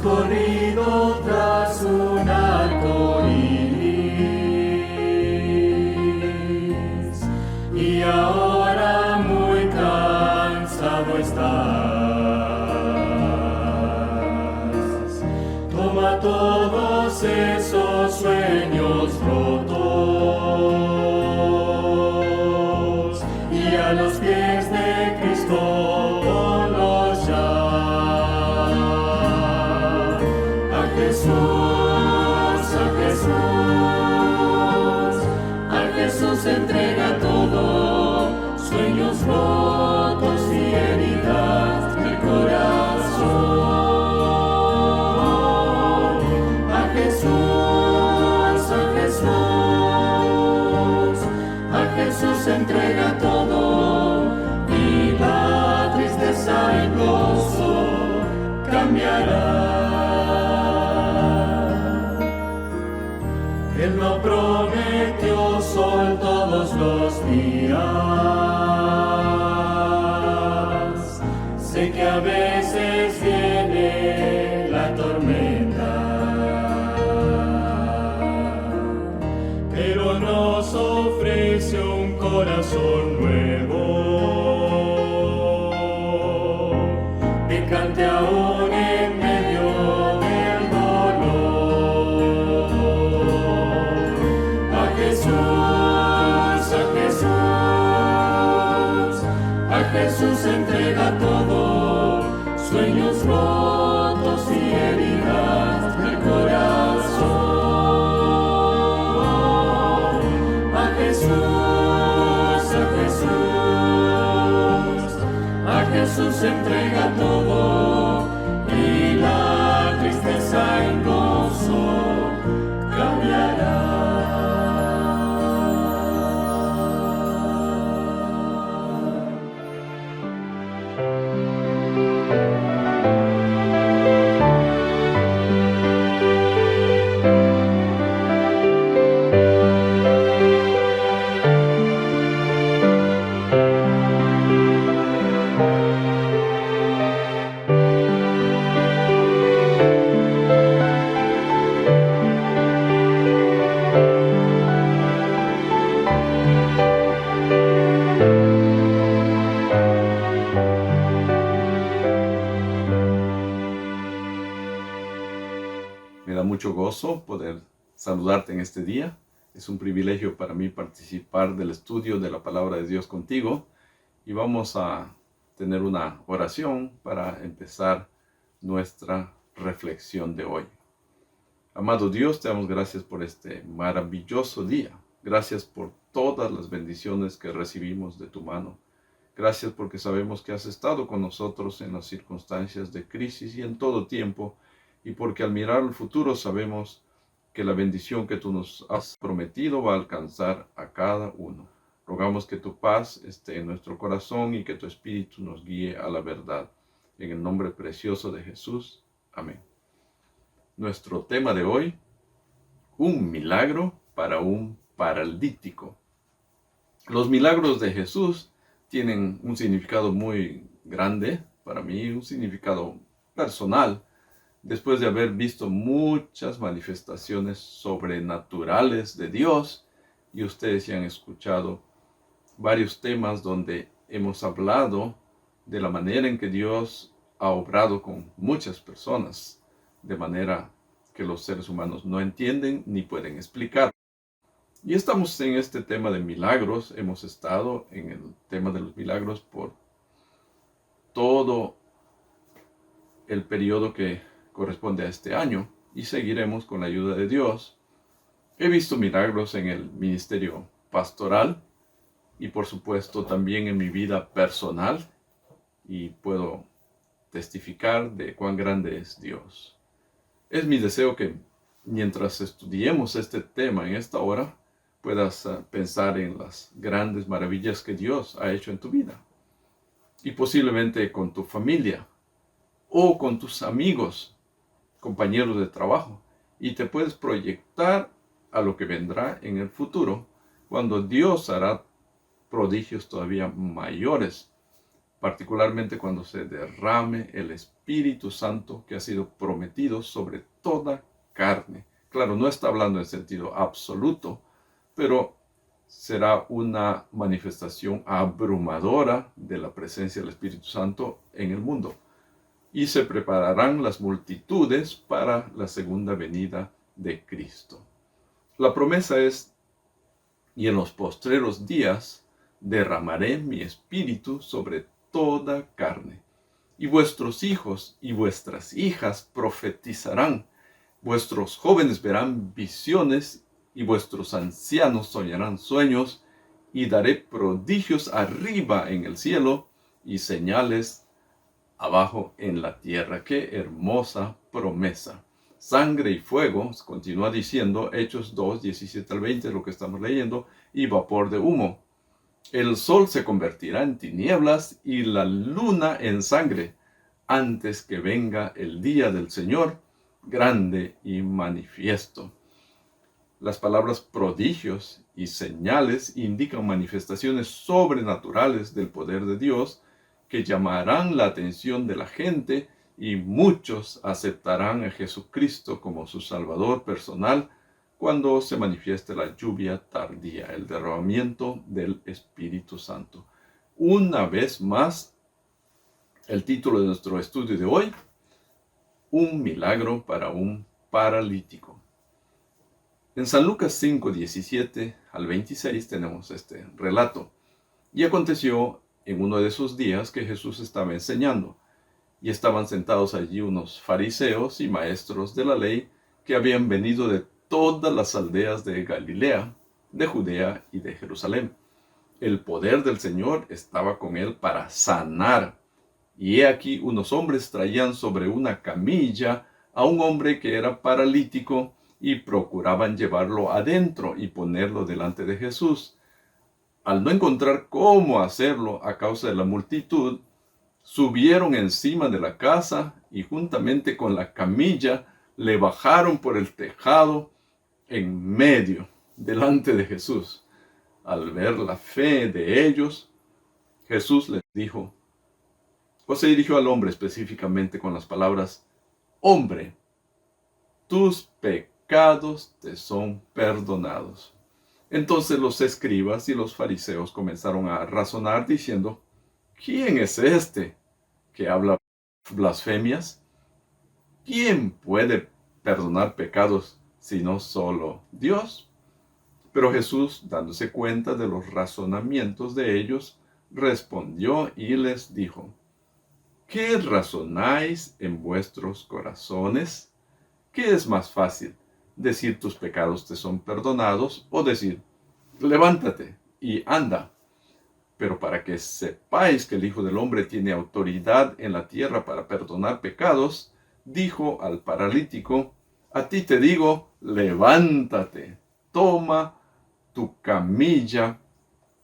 corrido tras un arco iris y ahora muy cansado estás. Toma todos esos sueños rotos y a los pies de Cristo ponlos ya. A Jesús entrega todo, sueños rotos y heridas del corazón. A Jesús entrega todo y la tristeza en gozo cambiará. Él no prometió sol todos los días. Sé que a veces viene la tormenta, pero nos ofrece un corazón nuevo que cante aún en medio del dolor. A Jesús entrega todo, sueños rotos y heridas del corazón. A Jesús entrega todo y la tristeza en gozo cambiará. Me da mucho gozo poder saludarte en este día. Es un privilegio para mí participar del estudio de la palabra de Dios contigo. Y vamos a tener una oración para empezar nuestra reflexión de hoy. Amado Dios, te damos gracias por este maravilloso día. Gracias por todas las bendiciones que recibimos de tu mano. Gracias porque sabemos que has estado con nosotros en las circunstancias de crisis y en todo tiempo. Y porque al mirar el futuro sabemos que la bendición que tú nos has prometido va a alcanzar a cada uno. Rogamos que tu paz esté en nuestro corazón y que tu Espíritu nos guíe a la verdad. En el nombre precioso de Jesús. Amén. Nuestro tema de hoy, un milagro para un paralítico. Los milagros de Jesús tienen un significado muy grande para mí, un significado personal. Después de haber visto muchas manifestaciones sobrenaturales de Dios, y ustedes ya han escuchado varios temas donde hemos hablado de la manera en que Dios ha obrado con muchas personas, de manera que los seres humanos no entienden ni pueden explicar. Y estamos en este tema de milagros, hemos estado en el tema de los milagros por todo el periodo que corresponde a este año y seguiremos con la ayuda de Dios. He visto milagros en el ministerio pastoral y por supuesto también en mi vida personal y puedo testificar de cuán grande es Dios. Es mi deseo que mientras estudiemos este tema en esta hora puedas pensar en las grandes maravillas que Dios ha hecho en tu vida y posiblemente con tu familia o con tus amigos, compañeros de trabajo, y te puedes proyectar a lo que vendrá en el futuro, cuando Dios hará prodigios todavía mayores particularmente cuando se derrame el Espíritu Santo que ha sido prometido sobre toda carne. Claro, no está hablando en sentido absoluto, pero será una manifestación abrumadora de la presencia del Espíritu Santo en el mundo. Y se prepararán las multitudes para la segunda venida de Cristo. La promesa es: y en los postreros días derramaré mi espíritu sobre toda carne, y vuestros hijos y vuestras hijas profetizarán, vuestros jóvenes verán visiones, y vuestros ancianos soñarán sueños, y daré prodigios arriba en el cielo, y señales abajo en la tierra. ¡Qué hermosa promesa! Sangre y fuego, continúa diciendo Hechos 2, 17 al 20, lo que estamos leyendo, y vapor de humo. El sol se convertirá en tinieblas y la luna en sangre, antes que venga el día del Señor, grande y manifiesto. Las palabras prodigios y señales indican manifestaciones sobrenaturales del poder de Dios que llamarán la atención de la gente, y muchos aceptarán a Jesucristo como su Salvador personal cuando se manifieste la lluvia tardía, el derramamiento del Espíritu Santo. Una vez más, el título de nuestro estudio de hoy: un milagro para un paralítico. En San Lucas 5, 17 al 26 tenemos este relato. Y aconteció en uno de esos días que Jesús estaba enseñando, y estaban sentados allí unos fariseos y maestros de la ley que habían venido de todas las aldeas de Galilea, de Judea y de Jerusalén. El poder del Señor estaba con él para sanar. Y he aquí unos hombres traían sobre una camilla a un hombre que era paralítico, y procuraban llevarlo adentro y ponerlo delante de Jesús. Al no encontrar cómo hacerlo a causa de la multitud, subieron encima de la casa y juntamente con la camilla le bajaron por el tejado en medio, delante de Jesús. Al ver la fe de ellos, Jesús les dijo, o se dirigió al hombre específicamente con las palabras: hombre, tus pecados te son perdonados. Entonces los escribas y los fariseos comenzaron a razonar diciendo: ¿quién es este que habla blasfemias? ¿Quién puede perdonar pecados sino solo Dios? Pero Jesús, dándose cuenta de los razonamientos de ellos, respondió y les dijo: ¿qué razonáis en vuestros corazones? ¿Qué es más fácil, decir tus pecados te son perdonados, o decir levántate y anda? Pero para que sepáis que el Hijo del Hombre tiene autoridad en la tierra para perdonar pecados, dijo al paralítico: a ti te digo, levántate, toma tu camilla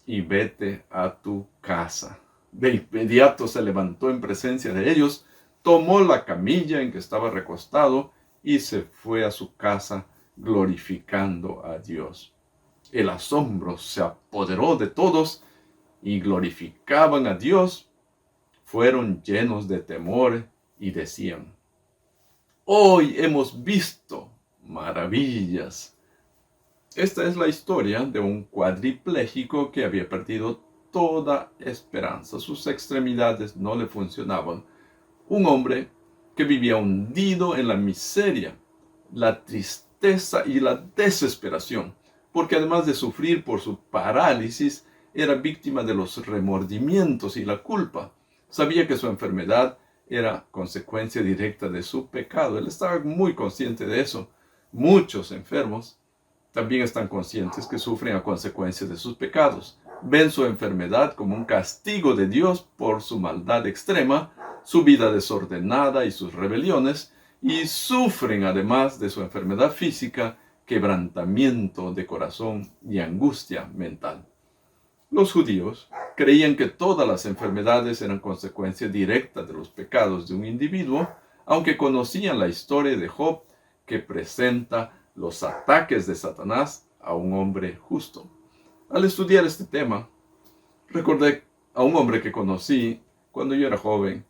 y vete a tu casa. De inmediato se levantó en presencia de ellos, tomó la camilla en que estaba recostado y se fue a su casa glorificando a Dios. El asombro se apoderó de todos y glorificaban a Dios. Fueron llenos de temor y decían: hoy hemos visto maravillas. Esta es la historia de un cuadripléjico que había perdido toda esperanza. Sus extremidades no le funcionaban. Un hombre que vivía hundido en la miseria, la tristeza y la desesperación, porque además de sufrir por su parálisis, era víctima de los remordimientos y la culpa. Sabía que su enfermedad era consecuencia directa de su pecado. Él estaba muy consciente de eso. Muchos enfermos también están conscientes que sufren a consecuencia de sus pecados. Ven su enfermedad como un castigo de Dios por su maldad extrema, su vida desordenada y sus rebeliones, y sufren además de su enfermedad física, quebrantamiento de corazón y angustia mental. Los judíos creían que todas las enfermedades eran consecuencia directa de los pecados de un individuo, aunque conocían la historia de Job, que presenta los ataques de Satanás a un hombre justo. Al estudiar este tema, recordé a un hombre que conocí cuando yo era joven,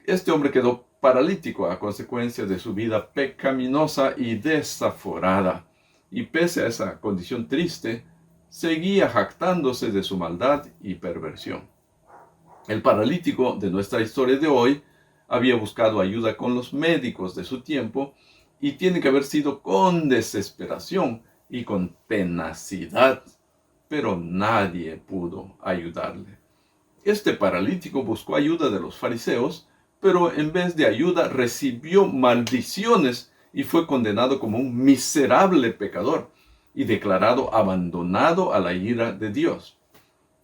este hombre quedó paralítico a consecuencia de su vida pecaminosa y desaforada. Y pese a esa condición triste, seguía jactándose de su maldad y perversión. El paralítico de nuestra historia de hoy había buscado ayuda con los médicos de su tiempo y tiene que haber sido con desesperación y con tenacidad, pero nadie pudo ayudarle. Este paralítico buscó ayuda de los fariseos, pero en vez de ayuda recibió maldiciones y fue condenado como un miserable pecador y declarado abandonado a la ira de Dios.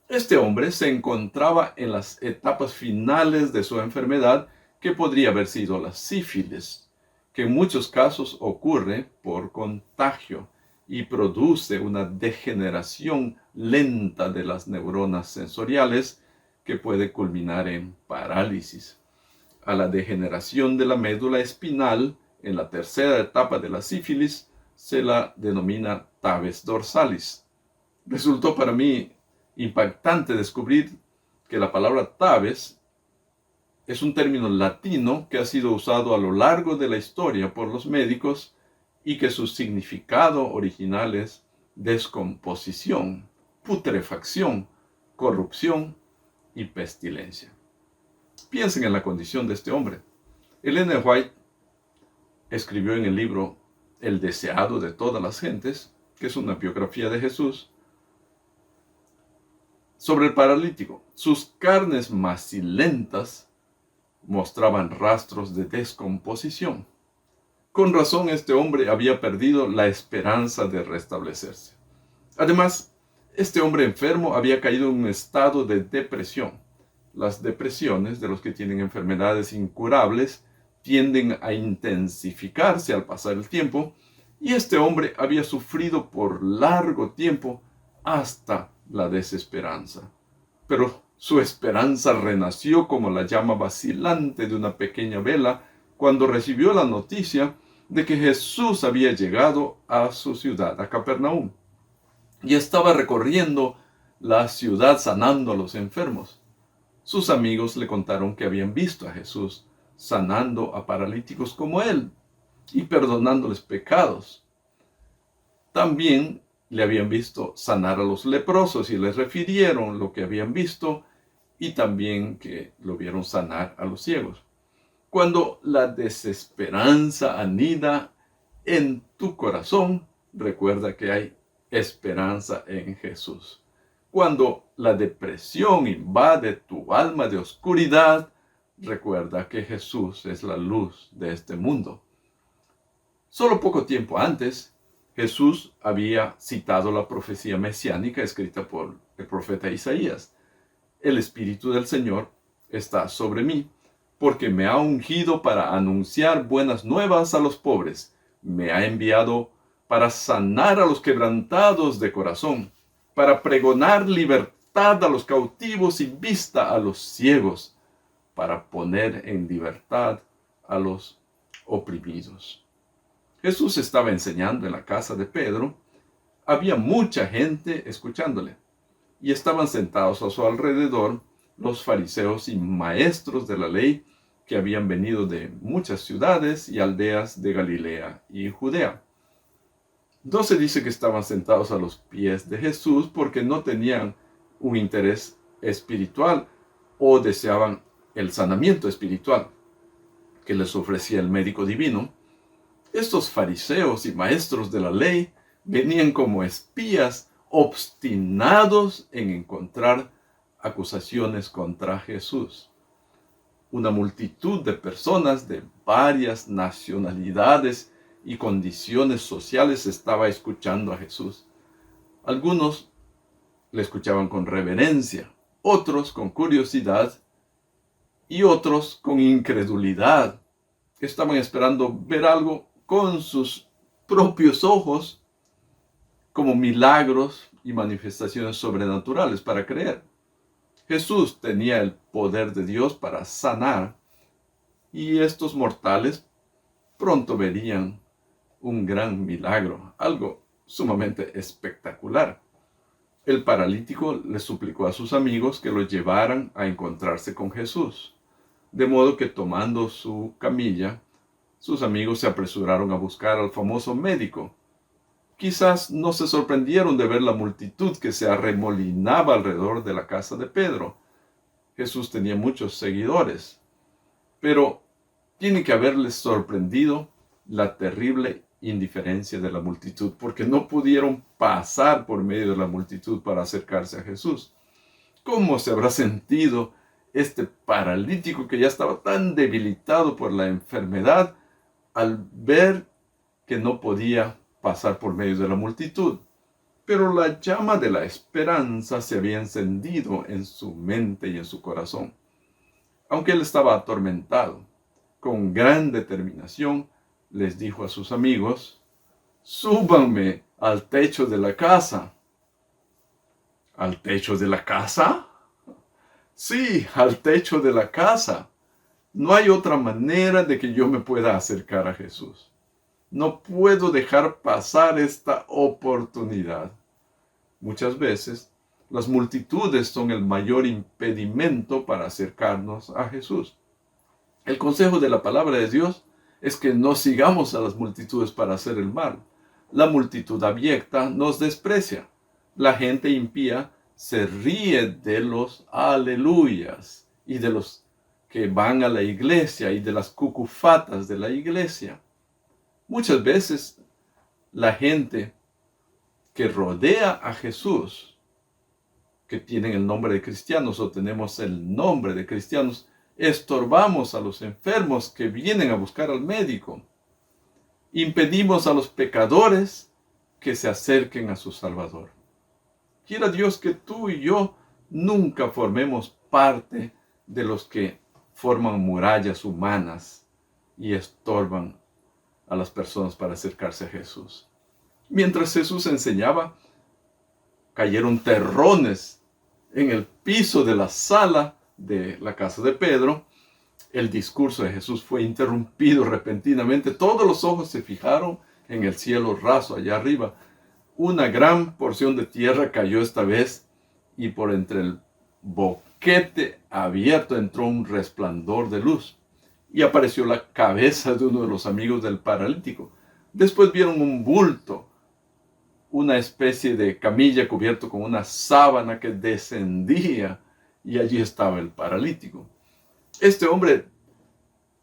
Este hombre se encontraba en las etapas finales de su enfermedad, que podría haber sido la sífilis, que en muchos casos ocurre por contagio y produce una degeneración lenta de las neuronas sensoriales que puede culminar en parálisis. A la degeneración de la médula espinal, en la tercera etapa de la sífilis, se la denomina tabes dorsalis. Resultó para mí impactante descubrir que la palabra tabes es un término latino que ha sido usado a lo largo de la historia por los médicos y que su significado original es descomposición, putrefacción, corrupción y pestilencia. Piensen en la condición de este hombre. Ellen White escribió en el libro El deseado de todas las gentes, que es una biografía de Jesús, sobre el paralítico. Sus carnes macilentas mostraban rastros de descomposición. Con razón, este hombre había perdido la esperanza de restablecerse. Además, este hombre enfermo había caído en un estado de depresión. Las depresiones de los que tienen enfermedades incurables tienden a intensificarse al pasar el tiempo, y este hombre había sufrido por largo tiempo hasta la desesperanza. Pero su esperanza renació como la llama vacilante de una pequeña vela cuando recibió la noticia de que Jesús había llegado a su ciudad, a Capernaum, y estaba recorriendo la ciudad sanando a los enfermos. Sus amigos le contaron que habían visto a Jesús sanando a paralíticos como él y perdonándoles pecados. También le habían visto sanar a los leprosos y les refirieron lo que habían visto, y también que lo vieron sanar a los ciegos. Cuando la desesperanza anida en tu corazón, recuerda que hay esperanza en Jesús. Cuando la depresión invade tu alma de oscuridad, recuerda que Jesús es la luz de este mundo. Solo poco tiempo antes, Jesús había citado la profecía mesiánica escrita por el profeta Isaías. El Espíritu del Señor está sobre mí, porque me ha ungido para anunciar buenas nuevas a los pobres. Me ha enviado para sanar a los quebrantados de corazón, para pregonar libertad a los cautivos y vista a los ciegos, para poner en libertad a los oprimidos. Jesús estaba enseñando en la casa de Pedro. Había mucha gente escuchándole, y estaban sentados a su alrededor los fariseos y maestros de la ley que habían venido de muchas ciudades y aldeas de Galilea y Judea. No se dice que estaban sentados a los pies de Jesús porque no tenían un interés espiritual o deseaban el sanamiento espiritual que les ofrecía el médico divino. Estos fariseos y maestros de la ley venían como espías obstinados en encontrar acusaciones contra Jesús. Una multitud de personas de varias nacionalidades y condiciones sociales estaba escuchando a Jesús. Algunos le escuchaban con reverencia, otros con curiosidad y otros con incredulidad. Estaban esperando ver algo con sus propios ojos, como milagros y manifestaciones sobrenaturales para creer. Jesús tenía el poder de Dios para sanar, y estos mortales pronto verían un gran milagro, algo sumamente espectacular. El paralítico le suplicó a sus amigos que lo llevaran a encontrarse con Jesús. De modo que tomando su camilla, sus amigos se apresuraron a buscar al famoso médico. Quizás no se sorprendieron de ver la multitud que se arremolinaba alrededor de la casa de Pedro. Jesús tenía muchos seguidores, pero tiene que haberles sorprendido la terrible indiferencia de la multitud, porque no pudieron pasar por medio de la multitud para acercarse a Jesús. ¿Cómo se habrá sentido este paralítico que ya estaba tan debilitado por la enfermedad al ver que no podía pasar por medio de la multitud? Pero la llama de la esperanza se había encendido en su mente y en su corazón. Aunque él estaba atormentado, con gran determinación les dijo a sus amigos: «Súbanme al techo de la casa». ¿Al techo de la casa? Sí, al techo de la casa. No hay otra manera de que yo me pueda acercar a Jesús. No puedo dejar pasar esta oportunidad. Muchas veces, las multitudes son el mayor impedimento para acercarnos a Jesús. El consejo de la palabra de Dios es que no sigamos a las multitudes para hacer el mal. La multitud abyecta nos desprecia. La gente impía se ríe de los aleluyas y de los que van a la iglesia y de las cucufatas de la iglesia. Muchas veces la gente que rodea a Jesús, que tienen el nombre de cristianos o tenemos el nombre de cristianos, estorbamos a los enfermos que vienen a buscar al médico. Impedimos a los pecadores que se acerquen a su Salvador. Quiera Dios que tú y yo nunca formemos parte de los que forman murallas humanas y estorban a las personas para acercarse a Jesús. Mientras Jesús enseñaba, cayeron terrones en el piso de la sala de la casa de Pedro. El discurso de Jesús fue interrumpido repentinamente. Todos los ojos se fijaron en el cielo raso allá arriba. Una gran porción de tierra cayó esta vez y por entre el boquete abierto entró un resplandor de luz y apareció la cabeza de uno de los amigos del paralítico. Después vieron un bulto, una especie de camilla cubierto con una sábana que descendía y allí estaba el paralítico. Este hombre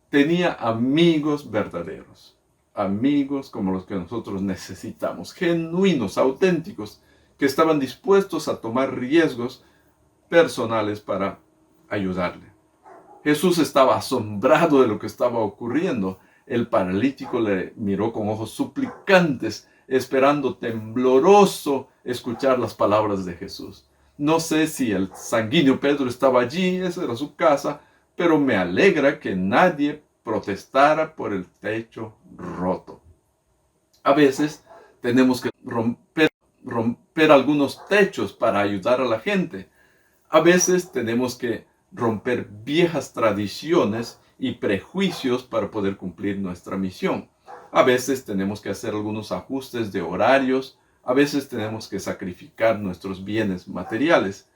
tenía amigos verdaderos, amigos como los que nosotros necesitamos, genuinos, auténticos, que estaban dispuestos a tomar riesgos personales para ayudarle. Jesús estaba asombrado de lo que estaba ocurriendo. El paralítico le miró con ojos suplicantes, esperando tembloroso escuchar las palabras de Jesús. No sé si el sanguíneo Pedro estaba allí, esa era su casa, pero me alegra que nadie protestara por el techo roto. A veces tenemos que romper algunos techos para ayudar a la gente. A veces tenemos que romper viejas tradiciones y prejuicios para poder cumplir nuestra misión. A veces tenemos que hacer algunos ajustes de horarios. A veces tenemos que sacrificar nuestros bienes materiales.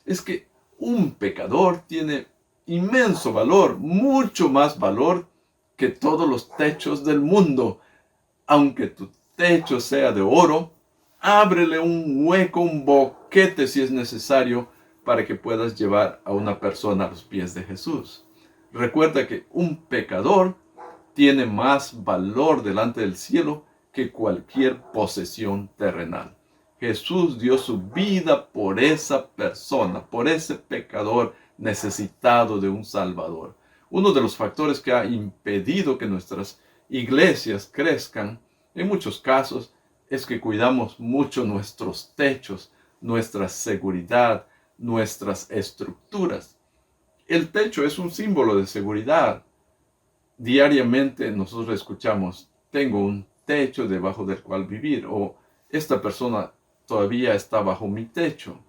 Es que un pecador tiene inmenso valor, mucho más valor que todos los techos del mundo. Aunque tu techo sea de oro, ábrele un hueco, un boquete si es necesario, para que puedas llevar a una persona a los pies de Jesús. Recuerda que un pecador tiene más valor delante del cielo que cualquier posesión terrenal. Jesús dio su vida por esa persona, por ese pecador necesitado de un Salvador. Uno de los factores que ha impedido que nuestras iglesias crezcan, en muchos casos, es que cuidamos mucho nuestros techos, nuestra seguridad, nuestras estructuras. El techo es un símbolo de seguridad. Diariamente nosotros escuchamos: tengo un techo debajo del cual vivir, o esta persona todavía está bajo mi techo.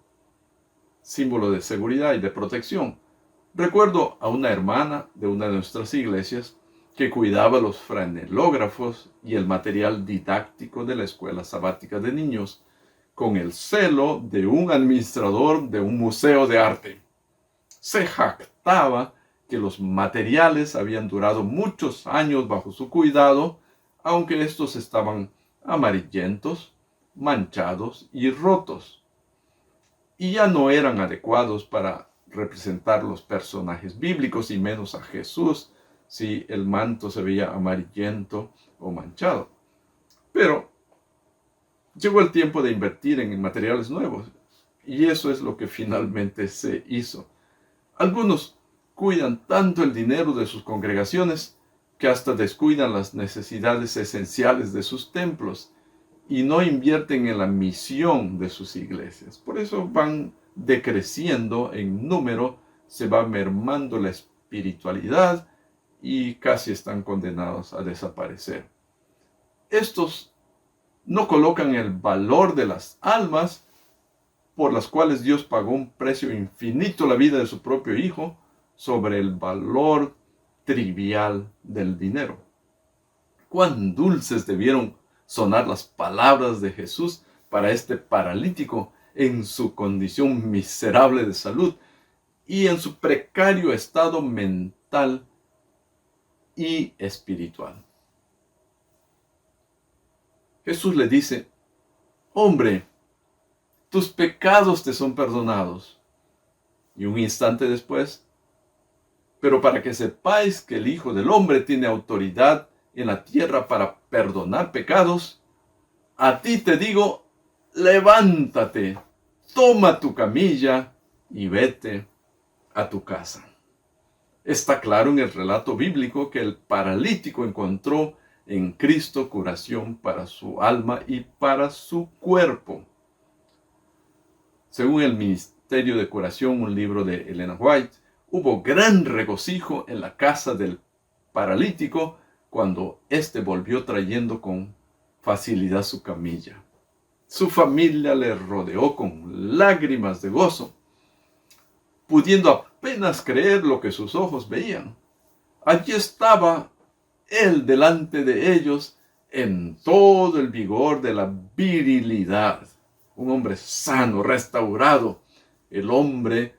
Símbolo de seguridad y de protección. Recuerdo a una hermana de una de nuestras iglesias que cuidaba los franelógrafos y el material didáctico de la escuela sabática de niños. con el celo de un administrador de un museo de arte. Se jactaba que los materiales habían durado muchos años bajo su cuidado, aunque estos estaban amarillentos, manchados y rotos, y ya no eran adecuados para representar los personajes bíblicos y menos a Jesús si el manto se veía amarillento o manchado. Pero llegó el tiempo de invertir en materiales nuevos, y eso es lo que finalmente se hizo. Algunos cuidan tanto el dinero de sus congregaciones que hasta descuidan las necesidades esenciales de sus templos y no invierten en la misión de sus iglesias. Por eso van decreciendo en número, se va mermando la espiritualidad y casi están condenados a desaparecer. Estos no colocan el valor de las almas por las cuales Dios pagó un precio infinito la vida de su propio Hijo sobre el valor trivial del dinero. Cuán dulces debieron sonar las palabras de Jesús para este paralítico en su condición miserable de salud y en su precario estado mental y espiritual. Jesús le dice: hombre, tus pecados te son perdonados. Y un instante después: pero para que sepáis que el Hijo del Hombre tiene autoridad en la tierra para perdonar pecados, a ti te digo, levántate, toma tu camilla y vete a tu casa. Está claro en el relato bíblico que el paralítico encontró en Cristo curación para su alma y para su cuerpo. Según el Ministerio de Curación, un libro de Elena White, hubo gran regocijo en la casa del paralítico cuando éste volvió trayendo con facilidad su camilla. Su familia le rodeó con lágrimas de gozo, pudiendo apenas creer lo que sus ojos veían. Allí estaba él delante de ellos en todo el vigor de la virilidad. Un hombre sano, restaurado. El hombre,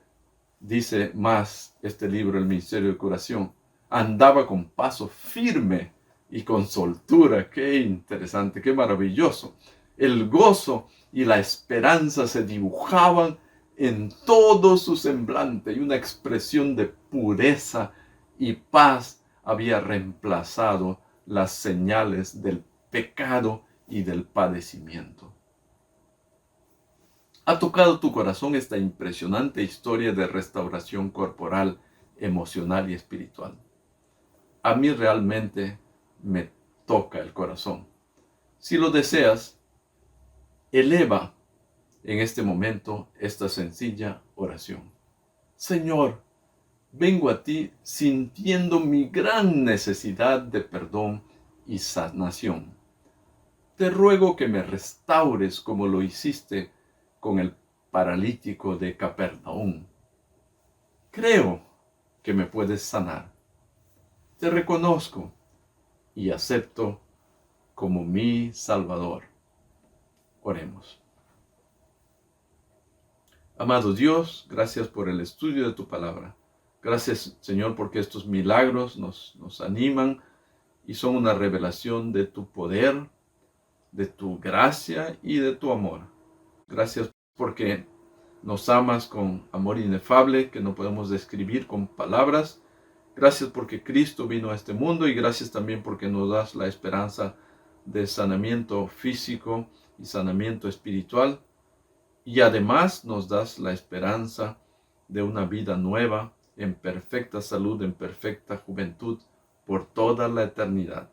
dice más este libro, el Ministerio de Curación, andaba con paso firme y con soltura. Qué interesante, qué maravilloso. El gozo y la esperanza se dibujaban en todo su semblante y una expresión de pureza y paz había reemplazado las señales del pecado y del padecimiento. Ha tocado tu corazón esta impresionante historia de restauración corporal, emocional y espiritual. A mí realmente me toca el corazón. Si lo deseas, eleva en este momento esta sencilla oración. Señor, vengo a ti sintiendo mi gran necesidad de perdón y sanación. Te ruego que me restaures como lo hiciste con el paralítico de Capernaum. Creo que me puedes sanar. Te reconozco y acepto como mi Salvador. Oremos. Amado Dios, gracias por el estudio de tu palabra. Gracias, Señor, porque estos milagros nos animan y son una revelación de tu poder, de tu gracia y de tu amor. Gracias porque nos amas con amor inefable que no podemos describir con palabras. Gracias porque Cristo vino a este mundo y gracias también porque nos das la esperanza de sanamiento físico y sanamiento espiritual. Y además nos das la esperanza de una vida nueva, en perfecta salud, en perfecta juventud, por toda la eternidad.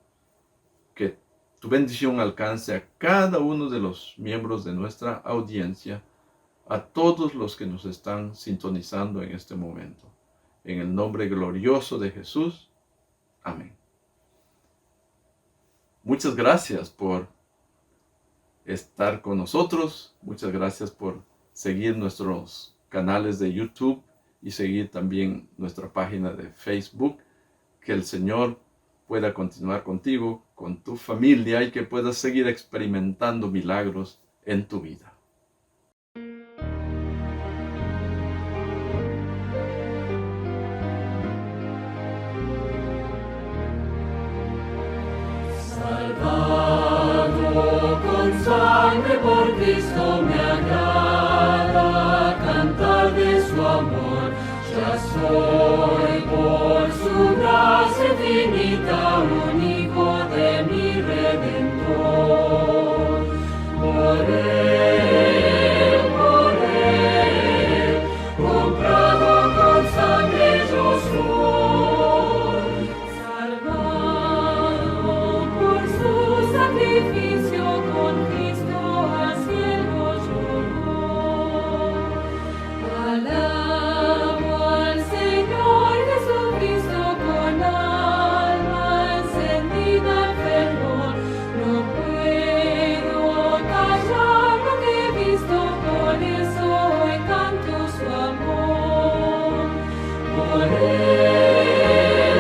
Que tu bendición alcance a cada uno de los miembros de nuestra audiencia, a todos los que nos están sintonizando en este momento. En el nombre glorioso de Jesús. Amén. Muchas gracias por estar con nosotros. Muchas gracias por seguir nuestros canales de YouTube y seguir también nuestra página de Facebook. Que el Señor pueda continuar contigo, con tu familia y que puedas seguir experimentando milagros en tu vida. por Cristo me agrada cantar de su amor. Ya soy por su gracia infinita un hijo de mi Redentor. Por él, comprado con sangre yo soy, salvado por su sacrificio, con Cristo al cielo yo voy. Alabo al Señor Jesucristo con alma encendida en fervor. No puedo callar lo que he visto, por eso hoy canto su amor. Por él,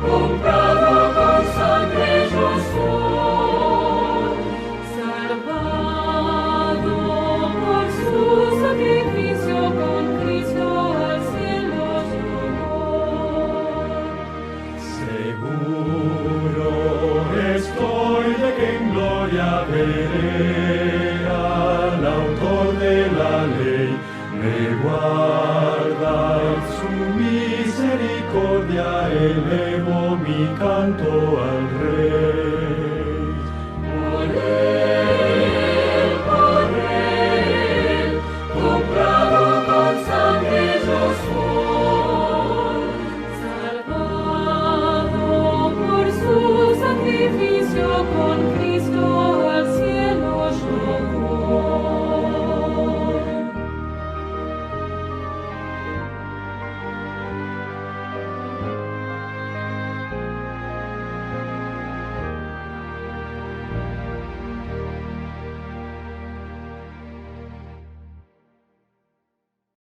comprado con sangre yo soy, salvado por su sacrificio, con Cristo al cielo yo voy. Seguro estoy de que en gloria veré al autor de la ley. Me guarda en su misericordia, elevo mi canto a